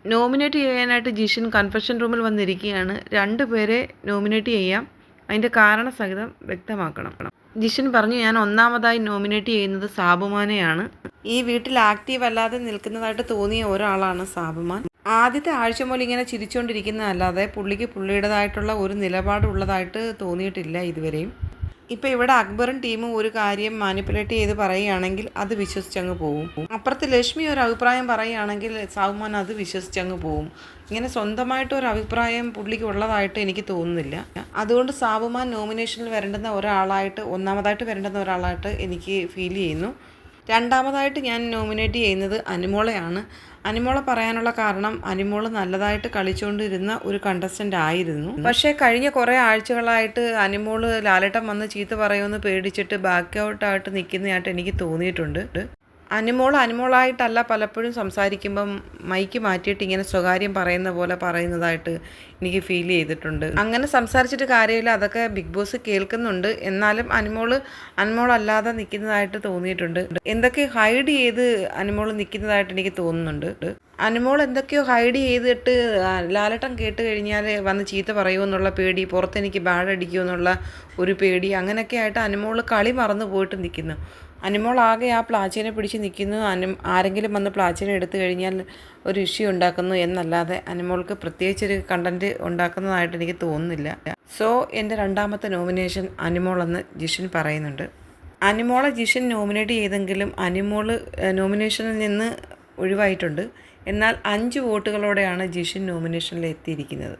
Nominate ചെയ്യാനായിട്ട് Jishin confession റൂമിൽ വന്നിരിക്കുകയാണ്. 2 പേരെ നോമിനേറ്റ് ചെയ്യാം, അതിൻ്റെ കാരണസഹിതം വ്യക്തമാക്കണം. ജിഷിൻ പറഞ്ഞു, ഞാൻ ഒന്നാമതായി നോമിനേറ്റ് ചെയ്യുന്നത് സാബുമാനെയാണ്. ഈ വീട്ടിൽ ആക്റ്റീവ് അല്ലാതെ നിൽക്കുന്നതായിട്ട് തോന്നിയ ഒരാളാണ് സാബുമാൻ. ആദ്യത്തെ ആഴ്ച മുതൽ ഇങ്ങനെ ചിരിച്ചുകൊണ്ടിരിക്കുന്നതല്ലാതെ പുള്ളിക്ക് പുള്ളിയുടേതായിട്ടുള്ള ഒരു നിലപാടുള്ളതായിട്ട് തോന്നിയിട്ടില്ല ഇതുവരെയും. ഇപ്പോൾ ഇവിടെ അക്ബറും ടീമും ഒരു കാര്യം മാനിപ്പുലേറ്റ് ചെയ്ത് പറയുകയാണെങ്കിൽ അത് വിശ്വസിച്ചങ്ങ് പോവും. അപ്പുറത്ത് ലക്ഷ്മി ഒരു അഭിപ്രായം പറയുകയാണെങ്കിൽ സാബുമാൻ അത് വിശ്വസിച്ചങ്ങ് പോവും. ഇങ്ങനെ സ്വന്തമായിട്ട് ഒരു അഭിപ്രായം പുള്ളിക്ക് ഉള്ളതായിട്ട് എനിക്ക് തോന്നുന്നില്ല. അതുകൊണ്ട് സാബുമാൻ നോമിനേഷനിൽ ഒന്നാമതായിട്ട് വരേണ്ടുന്ന ഒരാളായിട്ട് എനിക്ക് ഫീൽ ചെയ്യുന്നു. രണ്ടാമതായിട്ട് ഞാൻ നോമിനേറ്റ് ചെയ്യുന്നത് അനുമോളെയാണ്. അനുമോളെ പറയാനുള്ള കാരണം, അനുമോൾ നല്ലതായിട്ട് കളിച്ചുകൊണ്ടിരുന്ന ഒരു കണ്ടസ്റ്റൻ്റ് ആയിരുന്നു. പക്ഷേ കഴിഞ്ഞ കുറേ ആഴ്ചകളായിട്ട് അനുമോൾ ലാലേട്ടൻ വന്ന് ചീത്ത പറയുമെന്ന് പേടിച്ചിട്ട് ബാക്ക് ഔട്ടായിട്ട് നിൽക്കുന്നതായിട്ട് എനിക്ക് തോന്നിയിട്ടുണ്ട്. അനുമോളായിട്ടല്ല പലപ്പോഴും സംസാരിക്കുമ്പം മൈക്ക് മാറ്റിയിട്ട് ഇങ്ങനെ സ്വകാര്യം പറയുന്ന പോലെ പറയുന്നതായിട്ട് എനിക്ക് ഫീൽ ചെയ്തിട്ടുണ്ട്. അങ്ങനെ സംസാരിച്ചിട്ട് കാര്യമില്ല, അതൊക്കെ ബിഗ് ബോസ് കേൾക്കുന്നുണ്ട്. എന്നാലും അനുമോളല്ലാതെ നിൽക്കുന്നതായിട്ട് തോന്നിയിട്ടുണ്ട്. എന്തൊക്കെ ഹൈഡ് ചെയ്ത് അനുമോൾ നിൽക്കുന്നതായിട്ട് എനിക്ക് തോന്നുന്നുണ്ട്. അനുമോൾ എന്തൊക്കെയോ ഹൈഡ് ചെയ്തിട്ട് ലാലേട്ടൻ കേട്ട് കഴിഞ്ഞാൽ വന്ന് ചീത്ത പറയുമെന്നുള്ള പേടി, പുറത്തെനിക്ക് ബാഡ് അടിക്കുമെന്നുള്ള ഒരു പേടി, അങ്ങനെയൊക്കെ ആയിട്ട് അനുമോൾ കളി മറന്നു പോയിട്ട് നിൽക്കുന്നു. അനുമോൾ ആകെ ആ പ്ലാച്ചീനെ പിടിച്ച് നിൽക്കുന്നു. ആരെങ്കിലും വന്ന് പ്ലാച്ചീനെ എടുത്തു കഴിഞ്ഞാൽ ഒരു ഇഷ്യൂ ഉണ്ടാക്കുന്നു എന്നല്ലാതെ അനുമോൾക്ക് പ്രത്യേകിച്ചൊരു കണ്ടൻറ്റ് ഉണ്ടാക്കുന്നതായിട്ട് എനിക്ക് തോന്നുന്നില്ല. സോ എൻ്റെ രണ്ടാമത്തെ നോമിനേഷൻ അനുമോളെന്ന് ജിഷിൻ പറയുന്നുണ്ട്. അനുമോളെ ജിഷിൻ നോമിനേറ്റ് ചെയ്തെങ്കിലും അനുമോൾ നോമിനേഷനിൽ നിന്ന് ഒഴിവായിട്ടുണ്ട്. എന്നാൽ 5 വോട്ടുകളോടെയാണ് ജിഷിൻ നോമിനേഷനിൽ എത്തിയിരിക്കുന്നത്.